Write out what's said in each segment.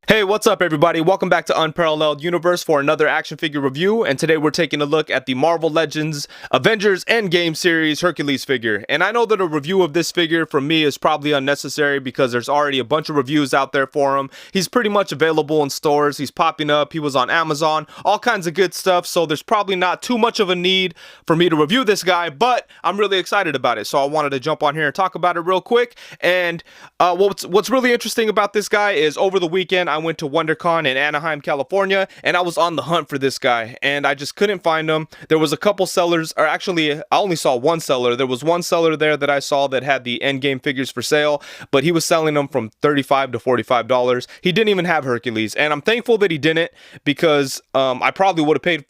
Hey, what's up everybody? Welcome back to Unparalleled Universe for another action figure review, and today we're taking a look at the Marvel Legends Avengers Endgame series Hercules figure. And I know that a review of this figure from me is probably unnecessary because there's already a bunch of reviews out there for him. He's pretty much available in stores, he's popping up, he was on Amazon, all kinds of good stuff, so there's probably not too much of a need for me to review this guy, but I'm really excited about it, so I wanted to jump on here and talk about it real quick. And what's really interesting about this guy is over the weekend I went to WonderCon in Anaheim, California, and I was on the hunt for this guy, and I just couldn't find him. There was a couple sellers, or actually, I only saw one seller. There was one seller there that I saw that had the Endgame figures for sale, but he was selling them from $35 to $45. He didn't even have Hercules, and I'm thankful that he didn't because I probably would have paid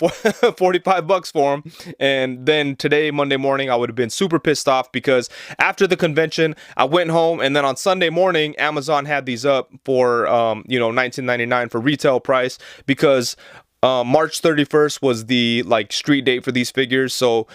45 bucks for him. And then today, Monday morning, I would have been super pissed off because after the convention, I went home, and then on Sunday morning, Amazon had these up for $19.99 for retail price because March 31st was the street date for these figures. So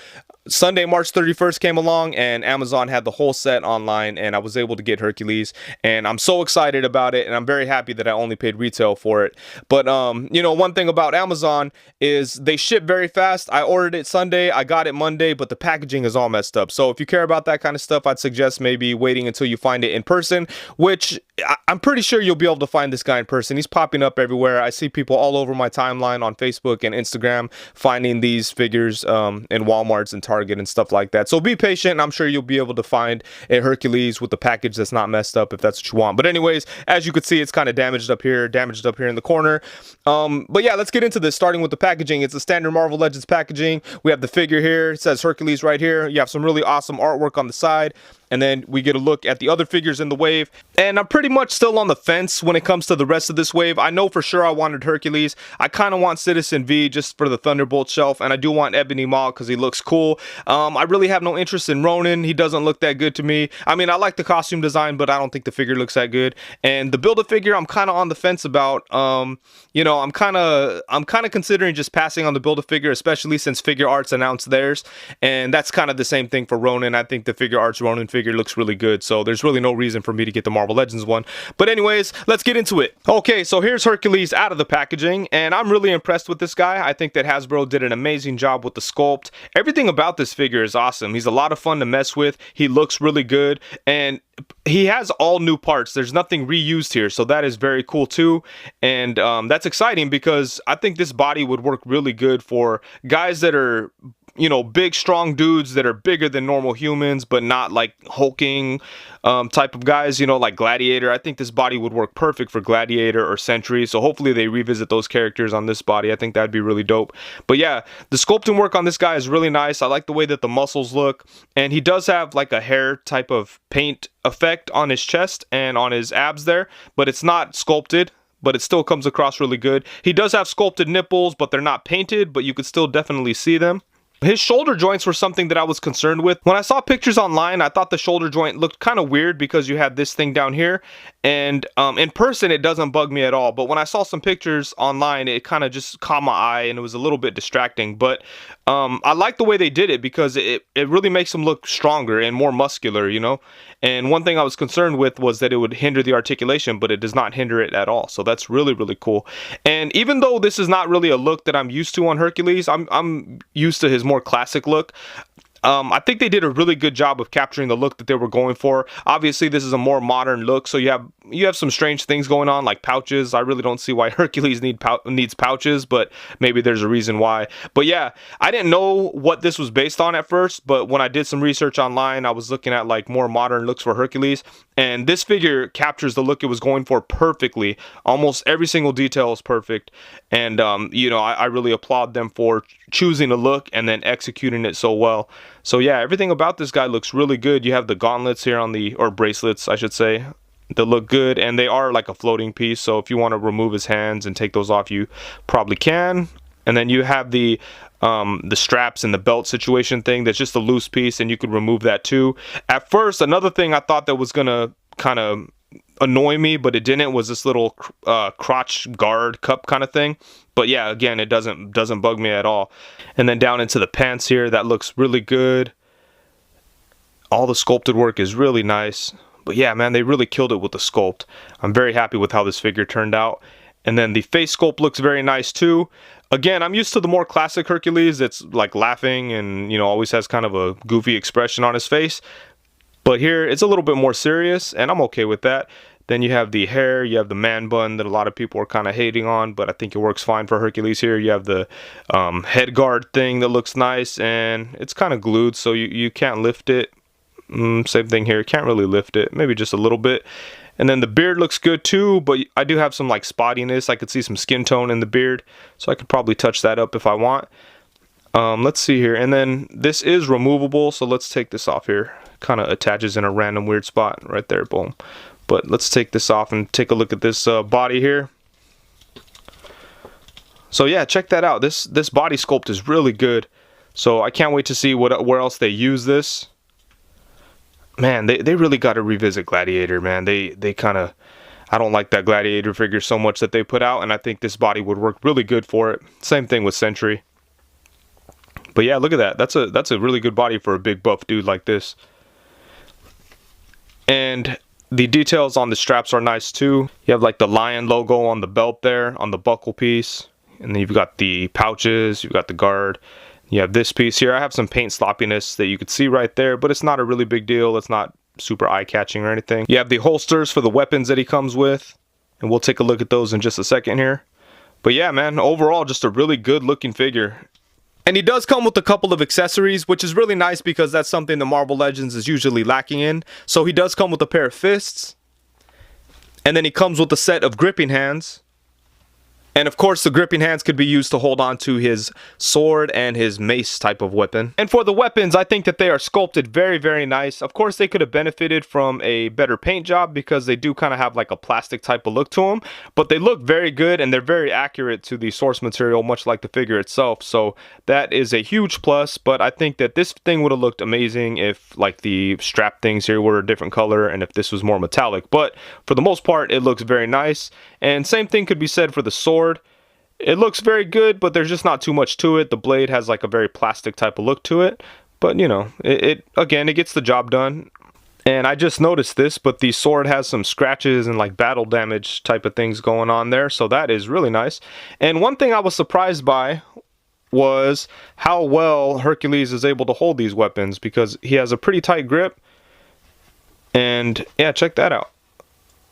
Sunday, March 31st came along and Amazon had the whole set online, and I was able to get Hercules, and I'm so excited about it, and I'm very happy that I only paid retail for it. But one thing about Amazon is they ship very fast. I ordered it Sunday, I got it Monday, but the packaging is all messed up. So if you care about that kind of stuff, I'd suggest maybe waiting until you find it in person, which I'm pretty sure you'll be able to find this guy in person. He's popping up everywhere. I see people all over my timeline on Facebook and Instagram finding these figures in Walmarts and Target and stuff like that. So be patient, and I'm sure you'll be able to find a Hercules with the package that's not messed up if that's what you want. But anyways, as you can see, it's kind of damaged up here in the corner. But yeah, let's get into this, starting with the packaging. It's a standard Marvel Legends packaging. We have the figure here. It says Hercules right here. You have some really awesome artwork on the side. And then we get a look at the other figures in the wave. And I'm pretty much still on the fence when it comes to the rest of this wave. I know for sure I wanted Hercules. I kind of want Citizen V just for the Thunderbolt shelf. And I do want Ebony Maw because he looks cool. I really have no interest in Ronin. He doesn't look that good to me. I mean, I like the costume design, but I don't think the figure looks that good. And the Build-A-Figure, I'm kind of on the fence about. I'm kind of considering just passing on the Build-A-Figure, especially since Figure Arts announced theirs. And that's kind of the same thing for Ronin. I think the Figure Arts Ronin figure looks really good, so there's really no reason for me to get the Marvel Legends one. But anyways, let's get into it. Okay, so here's Hercules out of the packaging, and I'm really impressed with this guy. I think that Hasbro did an amazing job with the sculpt. Everything about this figure is awesome. He's a lot of fun to mess with. He looks really good, and he has all new parts. There's nothing reused here, so that is very cool too. And that's exciting because I think this body would work really good for guys that are big strong dudes that are bigger than normal humans, but not like hulking type of guys, like Gladiator. I think this body would work perfect for Gladiator or Sentry, so hopefully they revisit those characters on this body. I think that'd be really dope. But yeah, the sculpting work on this guy is really nice. I like the way that the muscles look, and he does have like a hair type of paint effect on his chest and on his abs there, but it's not sculpted, but it still comes across really good. He does have sculpted nipples, but they're not painted, but you could still definitely see them. His shoulder joints were something that I was concerned with. When I saw pictures online, I thought the shoulder joint looked kind of weird because you have this thing down here. And in person, it doesn't bug me at all. But when I saw some pictures online, it kind of just caught my eye and it was a little bit distracting. But I like the way they did it because it really makes him look stronger and more muscular, And one thing I was concerned with was that it would hinder the articulation, but it does not hinder it at all. So that's really, really cool. And even though this is not really a look that I'm used to on Hercules, I'm used to his more classic look. I think they did a really good job of capturing the look that they were going for. Obviously, this is a more modern look, so you have some strange things going on, like pouches. I really don't see why Hercules needs pouches, but maybe there's a reason why. But yeah, I didn't know what this was based on at first, but when I did some research online, I was looking at like more modern looks for Hercules, and this figure captures the look it was going for perfectly. Almost every single detail is perfect, and I really applaud them for choosing a look and then executing it so well. So yeah, everything about this guy looks really good. You have the gauntlets here or bracelets, I should say, that look good, and they are like a floating piece. So if you want to remove his hands and take those off, you probably can. And then you have the straps and the belt situation thing. That's just a loose piece, and you could remove that too. At first, another thing I thought that was gonna kind of annoy me, but it didn't, was this little crotch guard cup kind of thing. But yeah, again, it doesn't bug me at all. And then down into the pants here, that looks really good. All the sculpted work is really nice. But yeah, man, they really killed it with the sculpt. I'm very happy with how this figure turned out. And then the face sculpt looks very nice too. Again, I'm used to the more classic Hercules that's like laughing and, you know, always has kind of a goofy expression on his face. But here, it's a little bit more serious, and I'm okay with that. Then you have the hair, you have the man bun that a lot of people are kind of hating on, but I think it works fine for Hercules here. You have the head guard thing that looks nice, and it's kind of glued, so you can't lift it. Same thing here, can't really lift it, maybe just a little bit. And then the beard looks good too, but I do have some like spottiness. I could see some skin tone in the beard, so I could probably touch that up if I want. Let's see here, and then this is removable, so let's take this off here. Kind of attaches in a random weird spot right there, boom. But let's take this off and take a look at this body here. So yeah, check that out. This body sculpt is really good. So I can't wait to see where else they use this. Man, they really got to revisit Gladiator, man. They kind of, I don't like that Gladiator figure so much that they put out, and I think this body would work really good for it. Same thing with Sentry. But yeah, look at that. That's a really good body for a big buff dude like this. And the details on the straps are nice too. You have like the lion logo on the belt there, on the buckle piece. And then you've got the pouches, you've got the guard. You have this piece here. I have some paint sloppiness that you could see right there, but it's not a really big deal. It's not super eye-catching or anything. You have the holsters for the weapons that he comes with. And we'll take a look at those in just a second here. But yeah, man, overall, just a really good looking figure. And he does come with a couple of accessories, which is really nice because that's something the Marvel Legends is usually lacking in. So he does come with a pair of fists. And then he comes with a set of gripping hands. And of course, the gripping hands could be used to hold on to his sword and his mace type of weapon. And for the weapons, I think that they are sculpted very, very nice. Of course, they could have benefited from a better paint job because they do kind of have like a plastic type of look to them. But they look very good and they're very accurate to the source material, much like the figure itself. So that is a huge plus. But I think that this thing would have looked amazing if like the strap things here were a different color and if this was more metallic. But for the most part, it looks very nice. And same thing could be said for the sword. It looks very good, but there's just not too much to it. The blade has like a very plastic type of look to it. But, you know, again, it gets the job done. And I just noticed this, but the sword has some scratches and like battle damage type of things going on there. So that is really nice. And one thing I was surprised by was how well Hercules is able to hold these weapons because he has a pretty tight grip. And yeah, check that out.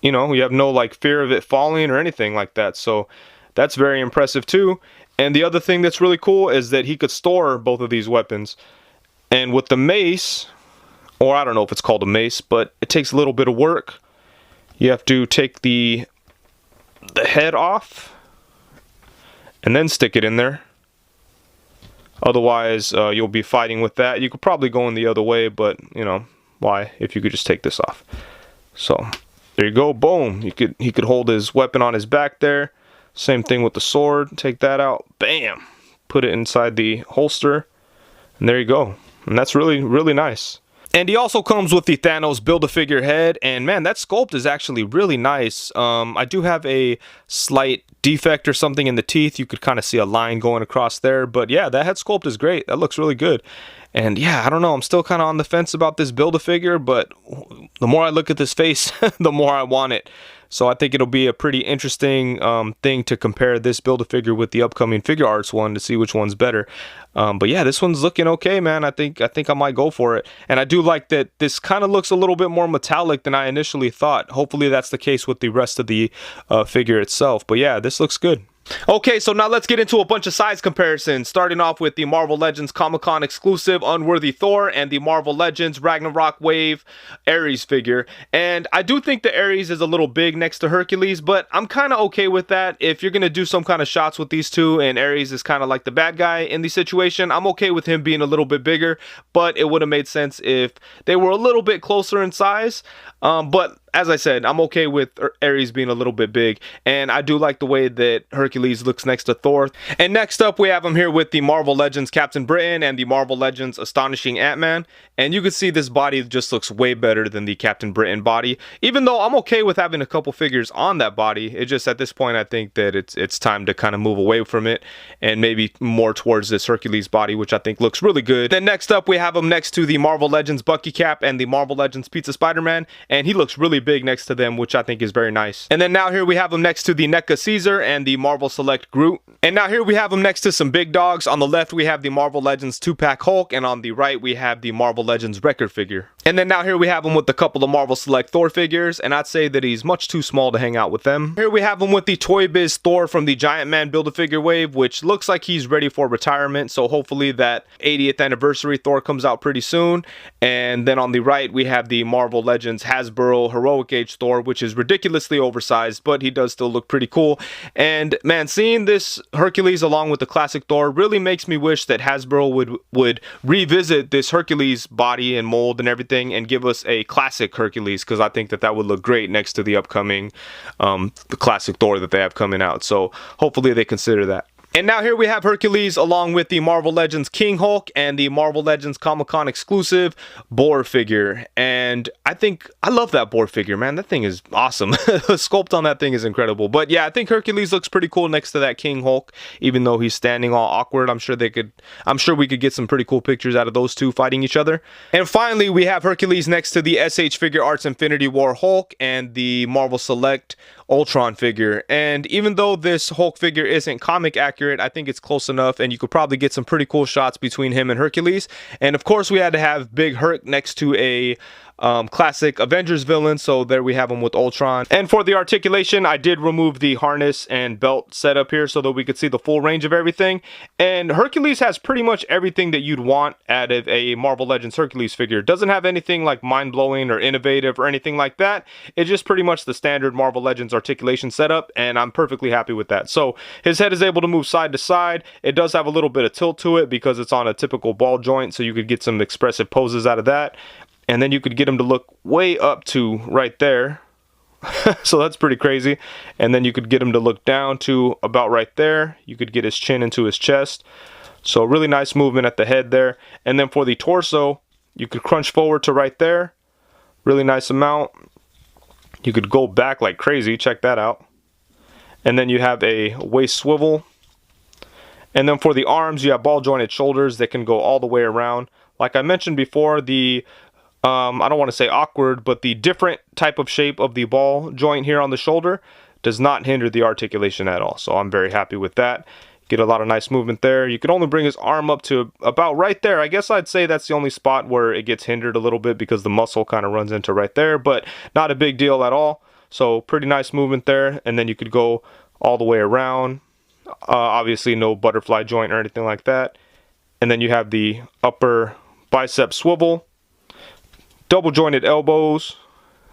You know, you have no like fear of it falling or anything like that. So that's very impressive too. And the other thing that's really cool is that he could store both of these weapons. And with the mace, or I don't know if it's called a mace, but it takes a little bit of work. You have to take the head off and then stick it in there. Otherwise, you'll be fighting with that. You could probably go in the other way, but you know, why if you could just take this off. So there you go, boom. He could hold his weapon on his back there. Same thing with the sword. Take that out, bam. Put it inside the holster, and there you go. And that's really, really nice. And he also comes with the Thanos Build-A-Figure head, and man, that sculpt is actually really nice. I do have a slight defect or something in the teeth. You could kind of see a line going across there, but yeah, that head sculpt is great. That looks really good. And yeah, I don't know, I'm still kind of on the fence about this Build-A-Figure, but the more I look at this face, the more I want it. So I think it'll be a pretty interesting thing to compare this Build-A-Figure with the upcoming Figure Arts one to see which one's better. But yeah, this one's looking okay, man. I think I might go for it. And I do like that this kind of looks a little bit more metallic than I initially thought. Hopefully that's the case with the rest of the figure itself. But yeah, this looks good. Okay, so now let's get into a bunch of size comparisons, starting off with the Marvel Legends Comic-Con exclusive Unworthy Thor and the Marvel Legends Ragnarok Wave Ares figure. And I do think the Ares is a little big next to Hercules, but I'm kind of okay with that. If you're going to do some kind of shots with these two and Ares is kind of like the bad guy in the situation, I'm okay with him being a little bit bigger, but it would have made sense if they were a little bit closer in size. But as I said, I'm okay with Ares being a little bit big, and I do like the way that Hercules looks next to Thor. And next up, we have him here with the Marvel Legends Captain Britain and the Marvel Legends Astonishing Ant-Man. And you can see this body just looks way better than the Captain Britain body, even though I'm okay with having a couple figures on that body. It just, at this point, I think that it's time to kind of move away from it and maybe more towards this Hercules body, which I think looks really good. Then next up, we have him next to the Marvel Legends Bucky Cap and the Marvel Legends Pizza Spider-Man, and he looks really big next to them, which I think is very nice. And then now here we have him next to the NECA Caesar and the Marvel Select Groot. And now here we have him next to some big dogs. On the left, we have the Marvel Legends 2-pack Hulk, and on the right, we have the Marvel Legends Wrecker figure. And then now here we have him with a couple of Marvel Select Thor figures, and I'd say that he's much too small to hang out with them. Here we have him with the Toy Biz Thor from the Giant Man Build-A-Figure wave, which looks like he's ready for retirement, so hopefully that 80th anniversary Thor comes out pretty soon. And then on the right, we have the Marvel Legends Hasbro Heroic Age Thor, which is ridiculously oversized, but he does still look pretty cool. And man, seeing this Hercules along with the classic Thor really makes me wish that Hasbro would revisit this Hercules body and mold and everything and give us a classic Hercules, because I think that that would look great next to the upcoming the classic Thor that they have coming out. So hopefully they consider that. And now here we have Hercules along with the Marvel Legends King Hulk and the Marvel Legends Comic-Con exclusive Boar figure. And I love that Boar figure, man. That thing is awesome. The sculpt on that thing is incredible. But yeah, I think Hercules looks pretty cool next to that King Hulk, even though he's standing all awkward. I'm sure we could get some pretty cool pictures out of those two fighting each other. And finally, we have Hercules next to the SH Figure Arts Infinity War Hulk and the Marvel Select Ultron figure. And even though this Hulk figure isn't comic accurate, I think it's close enough, and you could probably get some pretty cool shots between him and Hercules. And of course, we had to have Big Herc next to a classic Avengers villain, so there we have him with Ultron. And for the articulation, I did remove the harness and belt setup here so that we could see the full range of everything. And Hercules has pretty much everything that you'd want out of a Marvel Legends Hercules figure. Doesn't have anything like mind-blowing or innovative or anything like that. It's just pretty much the standard Marvel Legends articulation setup, and I'm perfectly happy with that. So his head is able to move side to side. It does have a little bit of tilt to it because it's on a typical ball joint, so you could get some expressive poses out of that. And then you could get him to look way up to right there. So that's pretty crazy. And then you could get him to look down to about right there. You could get his chin into his chest. So really nice movement at the head there. And then for the torso, you could crunch forward to right there. Really nice amount. You could go back like crazy. Check that out. And then you have a waist swivel. And then for the arms, you have ball jointed shoulders that can go all the way around. Like I mentioned before, the I don't want to say awkward, but the different type of shape of the ball joint here on the shoulder does not hinder the articulation at all. So I'm very happy with that. Get a lot of nice movement there. You can only bring his arm up to about right there. I guess I'd say that's the only spot where it gets hindered a little bit because the muscle kind of runs into right there, but not a big deal at all. So pretty nice movement there. And then you could go all the way around. Obviously no butterfly joint or anything like that. And then you have the upper bicep swivel. Double jointed elbows,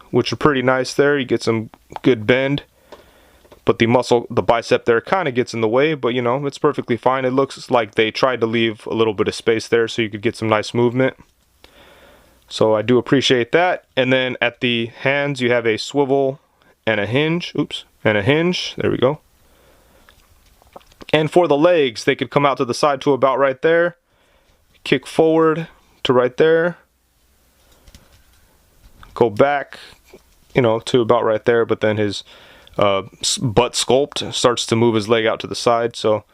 which are pretty nice there. You get some good bend, but the muscle, the bicep there kind of gets in the way, but you know, it's perfectly fine. It looks like they tried to leave a little bit of space there so you could get some nice movement. So I do appreciate that. And then at the hands, you have a swivel and a hinge. Oops, and a hinge. There we go. And for the legs, they could come out to the side to about right there. Kick forward to right there. Go back, you know, to about right there, but then his butt sculpt starts to move his leg out to the side, so,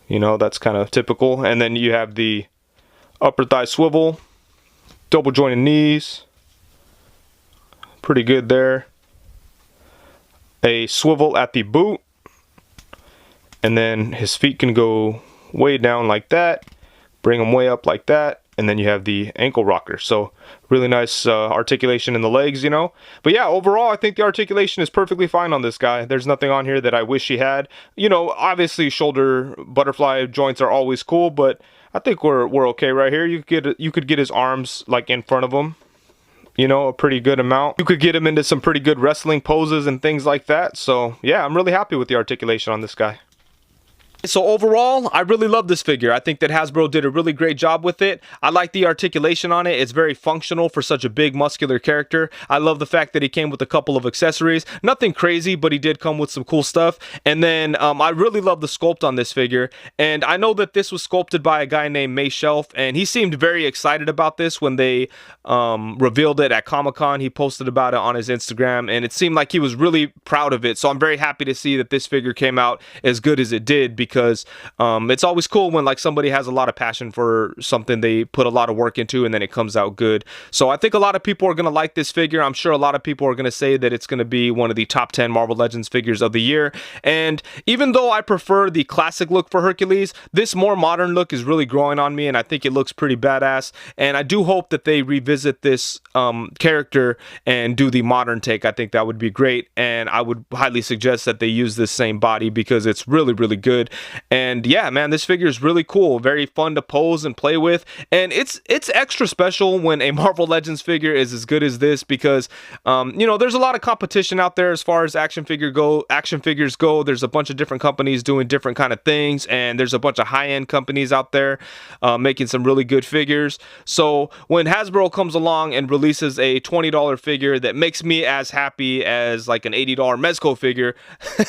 you know, that's kind of typical. And then you have the upper thigh swivel, double jointed knees, pretty good there. A swivel at the boot, and then his feet can go way down like that, bring them way up like that. And then you have the ankle rocker. So really nice articulation in the legs, you know. But yeah, overall, I think the articulation is perfectly fine on this guy. There's nothing on here that I wish he had. You know, obviously shoulder butterfly joints are always cool, but I think we're okay right here. You could get his arms like in front of him, you know, a pretty good amount. You could get him into some pretty good wrestling poses and things like that. So yeah, I'm really happy with the articulation on this guy. So overall, I really love this figure. I think that Hasbro did a really great job with it. I like the articulation on it. It's very functional for such a big muscular character. I love the fact that he came with a couple of accessories. Nothing crazy, but he did come with some cool stuff. And then I really love the sculpt on this figure. And I know that this was sculpted by a guy named May Shelf, and he seemed very excited about this when they revealed it at Comic-Con. He posted about it on his Instagram, and it seemed like he was really proud of it. So I'm very happy to see that this figure came out as good as it did, because it's always cool when like somebody has a lot of passion for something they put a lot of work into and then it comes out good. So I think a lot of people are going to like this figure. I'm sure a lot of people are going to say that it's going to be one of the top 10 Marvel Legends figures of the year. And even though I prefer the classic look for Hercules, this more modern look is really growing on me, and I think it looks pretty badass. And I do hope that they revisit this character and do the modern take. I think that would be great, and I would highly suggest that they use this same body because it's really, really good. And yeah, man, this figure is really cool, very fun to pose and play with, and it's extra special when a Marvel Legends figure is as good as this, because you know, there's a lot of competition out there as far as action figures go. There's a bunch of different companies doing different kind of things, and there's a bunch of high-end companies out there making some really good figures. So when Hasbro comes along and releases a $20 figure that makes me as happy as like an $80 Mezco figure,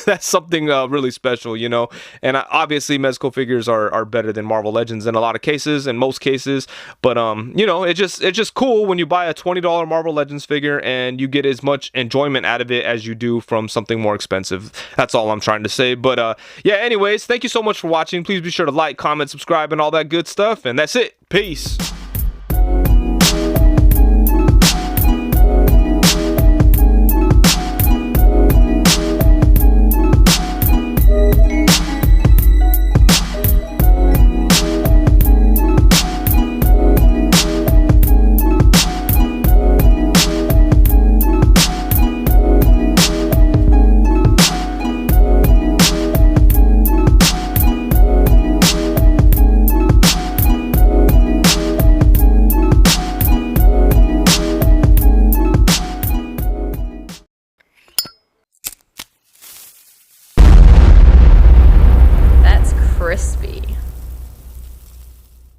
that's something really special, you know. And obviously Mezco figures are better than Marvel Legends in a lot of cases, in most cases, but you know, it's just cool when you buy a $20 Marvel Legends figure and you get as much enjoyment out of it as you do from something more expensive. That's all I'm trying to say. But yeah, anyways, thank you so much for watching. Please be sure to like, comment, subscribe, and all that good stuff, and that's it. Peace.